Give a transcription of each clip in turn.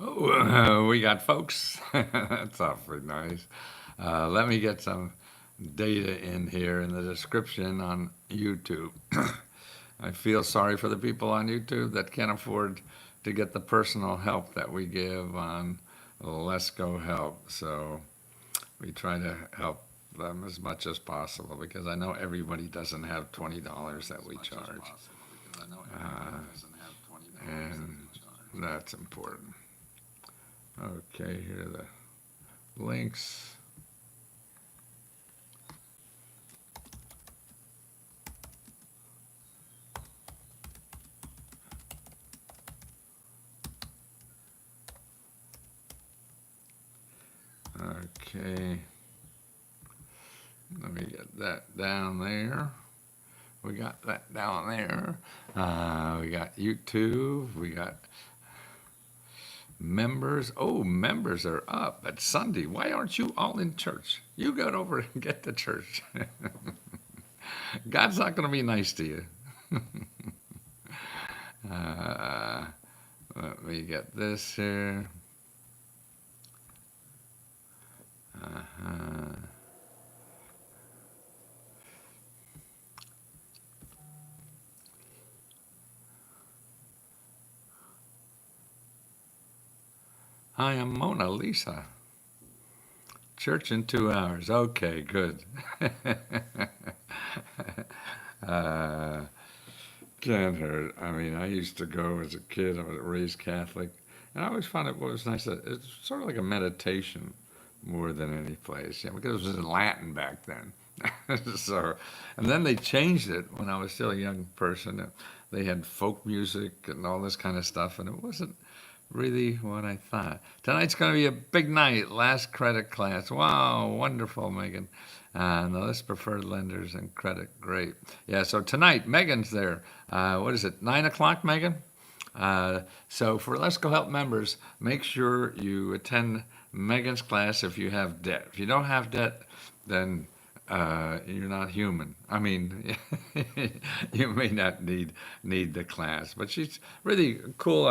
Oh, we got folks. That's awfully nice. Let me get some data in here in the description on YouTube. I feel sorry for the people on YouTube that can't afford to get the personal help that we give on Let's Go Help. So we try to help them as much as possible because I know everybody doesn't have $20 that we charge. And that's important. Okay, here are the links. Okay, let me get that down there. We got that down there. We got YouTube. We got members. Oh, members are up. It's Sunday. Why aren't you all in church? You get over and get to church. God's not going to be nice to you. uh, Let me get this here. Uh-huh. I am Mona Lisa. Church in 2 hours. Okay, good. uh, Can't hurt. I mean, I used to go as a kid. I was raised Catholic, and I always found it was nice. That it's sort of like a meditation more than any place, because it was in Latin back then. So, and then they changed it when I was still a young person. They had folk music and all this kind of stuff, and it wasn't really what I thought. Tonight's going to be a big night. Last credit class. Wow, wonderful, Megan. The list preferred lenders and credit. Great. Yeah, so tonight, Megan's there. What is it, 9 o'clock, Megan? So for Let's Go Help members, make sure you attend Megan's class if you have debt. If you don't have debt, then you're not human. I mean, you may not need the class, but she's really cool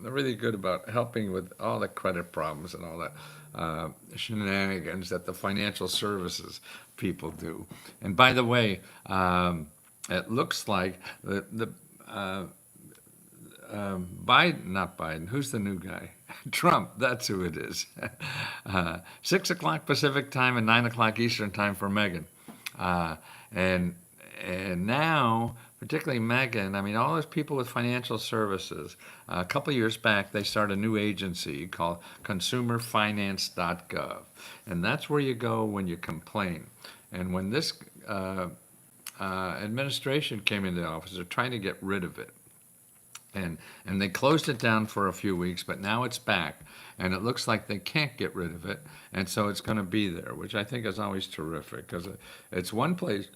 really good about helping with all the credit problems and all that shenanigans that the financial services people do. And by the way, it looks like the Biden, not Biden, who's the new guy? Trump, that's who it is. 6 o'clock Pacific time and 9 o'clock Eastern time for Megan. Uh, and and now, particularly Megan, I mean, all those people with financial services, a couple of years back, they started a new agency called consumerfinance.gov. And that's where you go when you complain. And when this administration came into office, they're trying to get rid of it. And they closed it down for a few weeks, but now it's back, and it looks like they can't get rid of it, and so it's going to be there, which I think is always terrific because it's one place.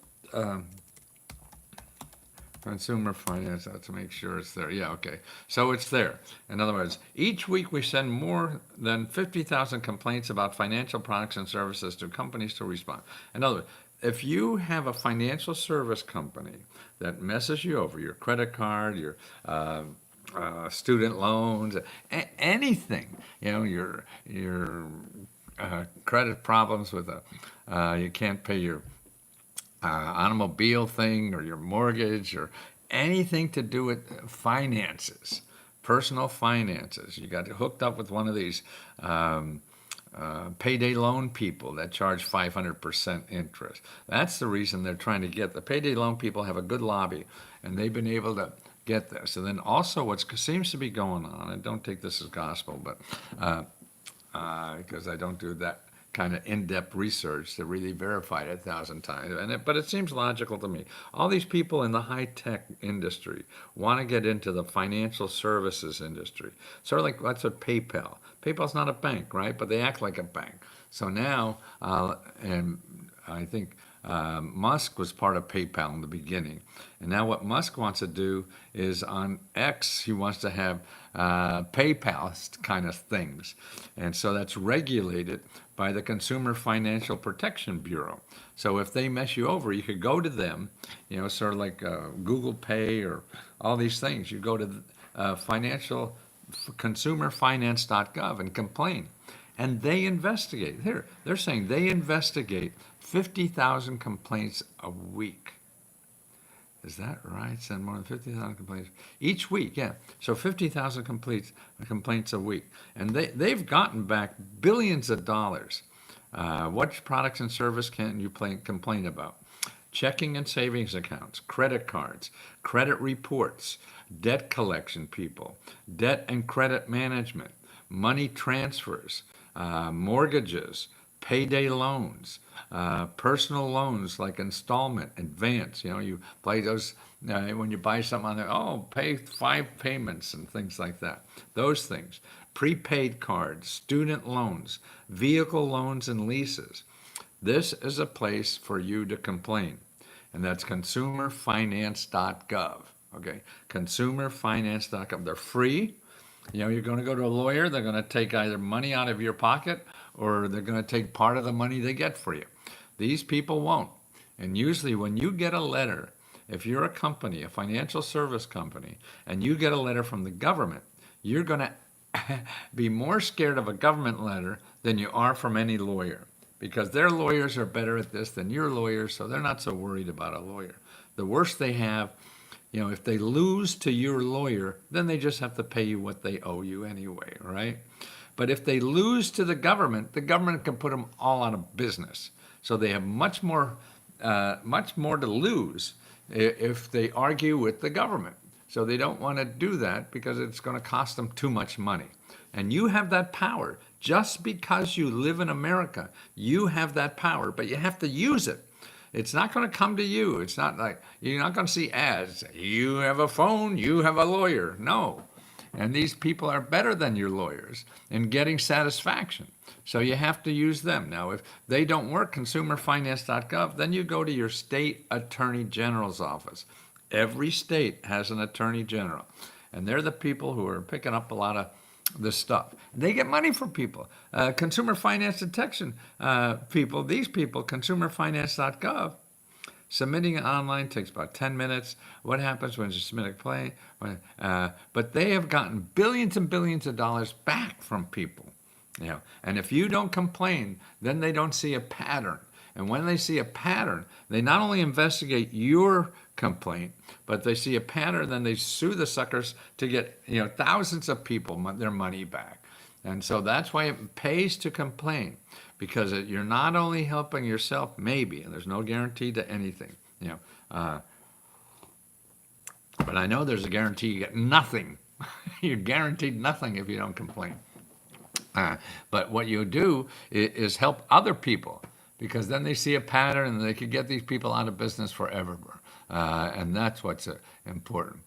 Consumer finance, I have to make sure it's there. Yeah, okay. So it's there. In other words, each week we send more than 50,000 complaints about financial products and services to companies to respond. In other words, if you have a financial service company that messes you over, your credit card, your student loans, anything, your credit problems with you can't pay your automobile thing or your mortgage or anything to do with finances, personal finances. You got hooked up with one of these payday loan people that charge 500% interest. That's the reason they're trying to get the payday loan people have a good lobby, and they've been able to get this. And then also what seems to be going on, and don't take this as gospel, but because I don't do that kind of in-depth research to really verify it 1,000 times. But it seems logical to me. All these people in the high-tech industry want to get into the financial services industry. Sort of like that's what PayPal. PayPal's not a bank, right? But they act like a bank. So now, and I think Musk was part of PayPal in the beginning. And now what Musk wants to do is on X, he wants to have PayPal kind of things. And so that's regulated by the Consumer Financial Protection Bureau. So if they mess you over, you could go to them, sort of like Google Pay or all these things. You go to financial consumerfinance.gov and complain. And they investigate. Here, they're saying they investigate 50,000 complaints a week. Is that right? Send more than 50,000 complaints each week, yeah. So 50,000 complaints a week. And they've gotten back billions of dollars. What products and service can you complain about? Checking and savings accounts, credit cards, credit reports, debt collection people, debt and credit management, money transfers, mortgages, payday loans, personal loans like installment, advance. You know, you play those when you buy something on there. Oh, pay 5 payments and things like that. Those things. Prepaid cards, student loans, vehicle loans and leases. This is a place for you to complain, and that's consumerfinance.gov. Okay, consumerfinance.gov. They're free. You know, you're going to go to a lawyer. They're going to take either money out of your pocket or they're going to take part of the money they get for you. These people won't. And usually when you get a letter, if you're a company, a financial service company, and you get a letter from the government, you're going to be more scared of a government letter than you are from any lawyer, because their lawyers are better at this than your lawyers, so they're not so worried about a lawyer. The worst they have, you know, if they lose to your lawyer, then they just have to pay you what they owe you anyway, right? But if they lose to the government can put them all out of business. So they have much more to lose if they argue with the government. So they don't want to do that because it's going to cost them too much money. And you have that power. Just because you live in America, you have that power, but you have to use it. It's not going to come to you. It's not like you're not going to see ads. You have a phone, you have a lawyer. No. And these people are better than your lawyers in getting satisfaction. So you have to use them. Now, if they don't work, consumerfinance.gov, then you go to your state attorney general's office. Every state has an attorney general. And they're the people who are picking up a lot of this stuff. They get money from people. Consumer finance detection people, these people, consumerfinance.gov, submitting it online takes about 10 minutes. What happens when you submit a claim? But they have gotten billions and billions of dollars back from people. You know, and if you don't complain, then they don't see a pattern. And when they see a pattern, they not only investigate your complaint, but they see a pattern, then they sue the suckers to get, you know, thousands of people their money back. And so that's why it pays to complain, because you're not only helping yourself, maybe, and there's no guarantee to anything, you know. But I know there's a guarantee you get nothing. You're guaranteed nothing if you don't complain. But what you do is help other people, because then they see a pattern and they could get these people out of business forever. And that's what's important.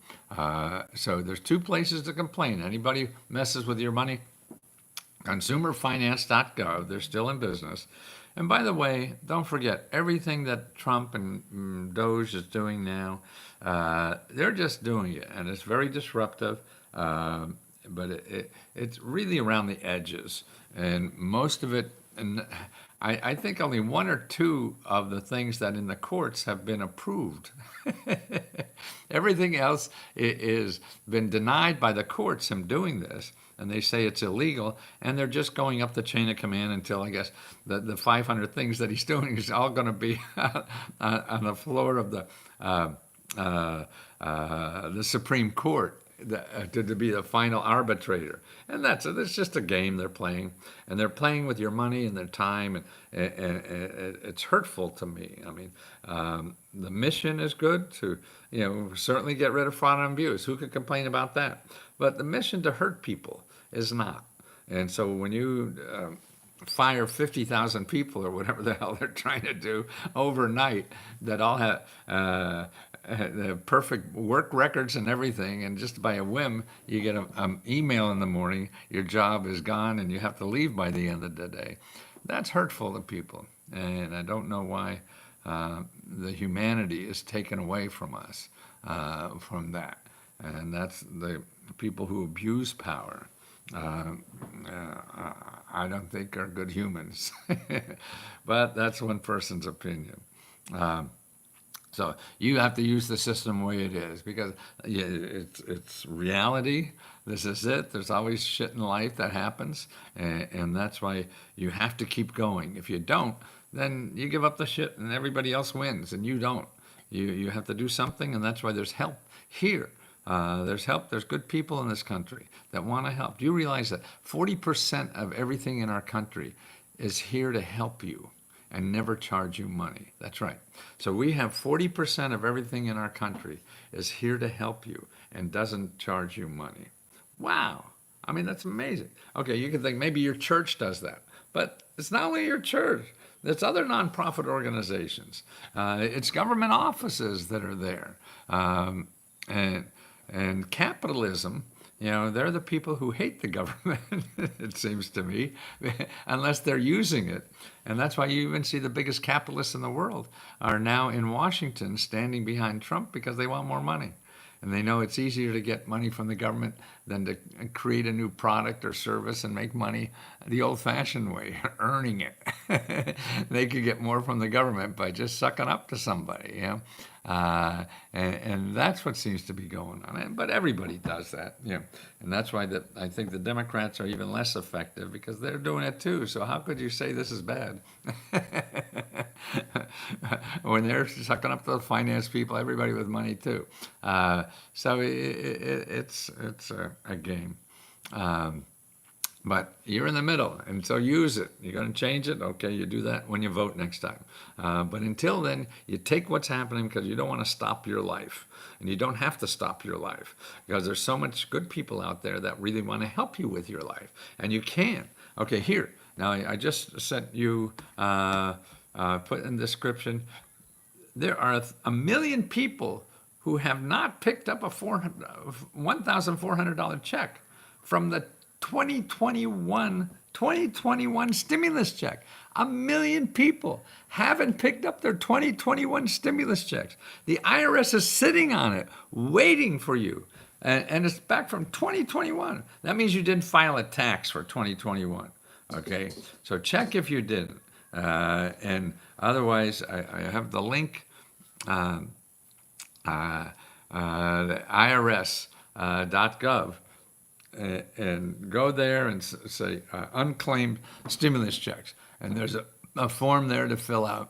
So there's 2 places to complain. Anybody messes with your money, consumerfinance.gov, they're still in business. And by the way, don't forget, everything that Trump and Doge is doing now, they're just doing it, and it's very disruptive. But it's really around the edges, and most of it, and I think only 1 or 2 of the things that in the courts have been approved. Everything else is been denied by the courts, him doing this, and they say it's illegal, and they're just going up the chain of command until, I guess, the 500 things that he's doing is all going to be on the floor of the Supreme Court. To be the final arbitrator. And it's just a game they're playing, and they're playing with your money and their time, and it's hurtful to me. I mean, the mission is good to, you know, certainly get rid of fraud and abuse. Who could complain about that? But the mission to hurt people is not. And so when you fire 50,000 people or whatever the hell they're trying to do overnight, that all have the perfect work records and everything, and just by a whim, you get an email in the morning, your job is gone and you have to leave by the end of the day. That's hurtful to people, and I don't know why the humanity is taken away from us from that. And that's the people who abuse power. I don't think are good humans, but that's one person's opinion. So you have to use the system the way it is because yeah, it's reality. This is it. There's always shit in life that happens, and that's why you have to keep going. If you don't, then you give up the shit, and everybody else wins, and you don't. You have to do something, and that's why there's help here. There's help. There's good people in this country that want to help. Do you realize that 40% of everything in our country is here to help you and never charge you money? That's right. So we have 40% of everything in our country is here to help you and doesn't charge you money. Wow. I mean, that's amazing. Okay, you can think maybe your church does that, but it's not only your church. It's other nonprofit organizations. It's government offices that are there. And capitalism, they're the people who hate the government, it seems to me, unless they're using it. And that's why you even see the biggest capitalists in the world are now in Washington standing behind Trump because they want more money. And they know it's easier to get money from the government than to create a new product or service and make money the old-fashioned way, earning it. They could get more from the government by just sucking up to somebody, and that's what seems to be going on. But everybody does that, and that's why I think the Democrats are even less effective because they're doing it too. So how could you say this is bad? When they're sucking up to the finance people, everybody with money too. So it's a game. But you're in the middle, and so use it. You're going to change it? Okay, you do that when you vote next time. But until then, you take what's happening because you don't want to stop your life. And you don't have to stop your life because there's so much good people out there that really want to help you with your life. And you can. Okay, here. Now, I just sent you, put in the description, there are 1 million people who have not picked up a $1,400 check from the 2021 stimulus check. 1 million people haven't picked up their 2021 stimulus checks. The IRS is sitting on it, waiting for you. And it's back from 2021. That means you didn't file a tax for 2021. Okay? So check if you didn't. And otherwise, I have the link, the IRS.gov. And go there and say unclaimed stimulus checks. And there's a form there to fill out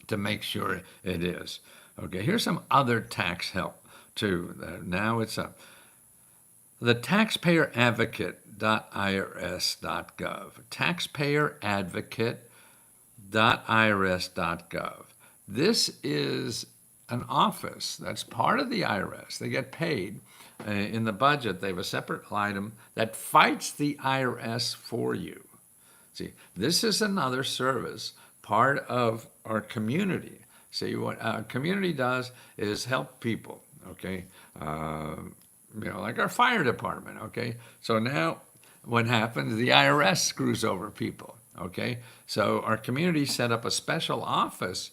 to make sure it is. Okay, here's some other tax help too. Now it's up. The taxpayeradvocate.irs.gov. Taxpayeradvocate.irs.gov. This is an office that's part of the IRS. They get paid. In the budget, they have a separate item that fights the IRS for you. See, this is another service, part of our community. See, what our community does is help people, okay? Like our fire department, okay? So now what happens, the IRS screws over people, okay? So our community set up a special office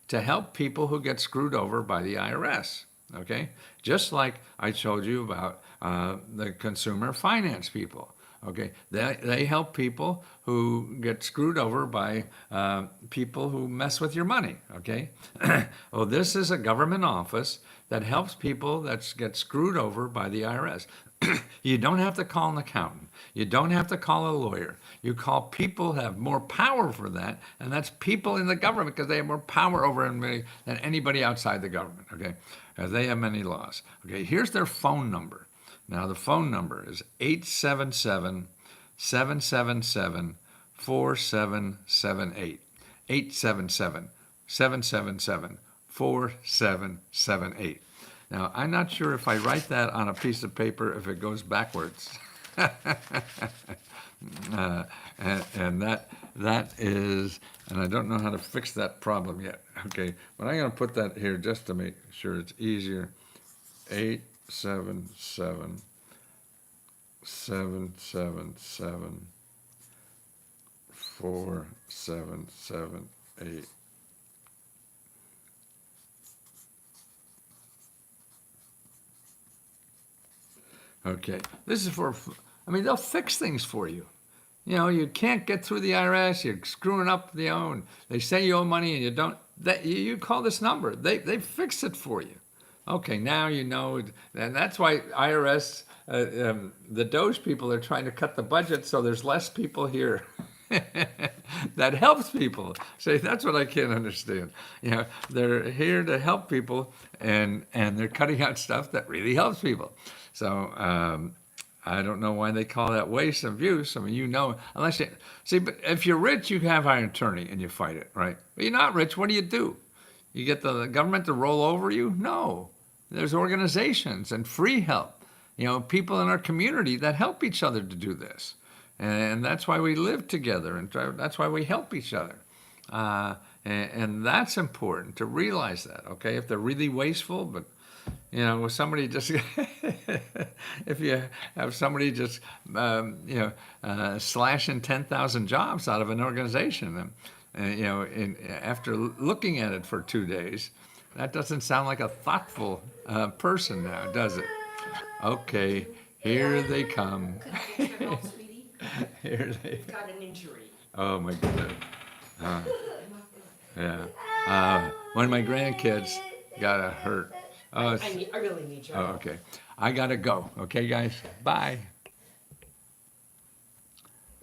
to help people who get screwed over by the IRS. Okay, just like I told you about the consumer finance people. Okay, they help people who get screwed over by people who mess with your money. Okay, well, this is a government office that helps people that get screwed over by the IRS. You don't have to call an accountant. You don't have to call a lawyer. You call people who have more power for that, and that's people in the government because they have more power over than anybody outside the government, okay? Because they have many laws. Okay, here's their phone number. Now, the phone number is 877-777-4778. 877-777-4778. Now, I'm not sure if I write that on a piece of paper if it goes backwards. And that is, and I don't know how to fix that problem yet. Okay, but I'm going to put that here just to make sure it's easier. 877-777-4778. Okay, this is for, they'll fix things for you. You know, you can't get through the IRS. You're screwing up the own. They say you owe money and you don't. You call this number. They fix it for you. Okay, now you know, and that's why IRS, the Doge people are trying to cut the budget so there's less people here. That helps people. Say that's what I can't understand. You know, they're here to help people, and they're cutting out stuff that really helps people. So I don't know why they call that waste and abuse. I mean, you know, unless you see, but if you're rich, you have an attorney and you fight it, right? But you're not rich. What do? You get the government to roll over you? No. There's organizations and free help. You know, people in our community that help each other to do this. And that's why we live together, and that's why we help each other. And that's important to realize that, okay? If they're really wasteful, but, you know, somebody just, if you have somebody just, slashing 10,000 jobs out of an organization, and you know, after looking at it for 2 days, that doesn't sound like a thoughtful person now, does it? Okay, here they come. Here they got an injury. Oh my goodness. Yeah. One of my grandkids got hurt. Oh, I really need your oh, help. okay. I gotta go. Okay, guys. Bye.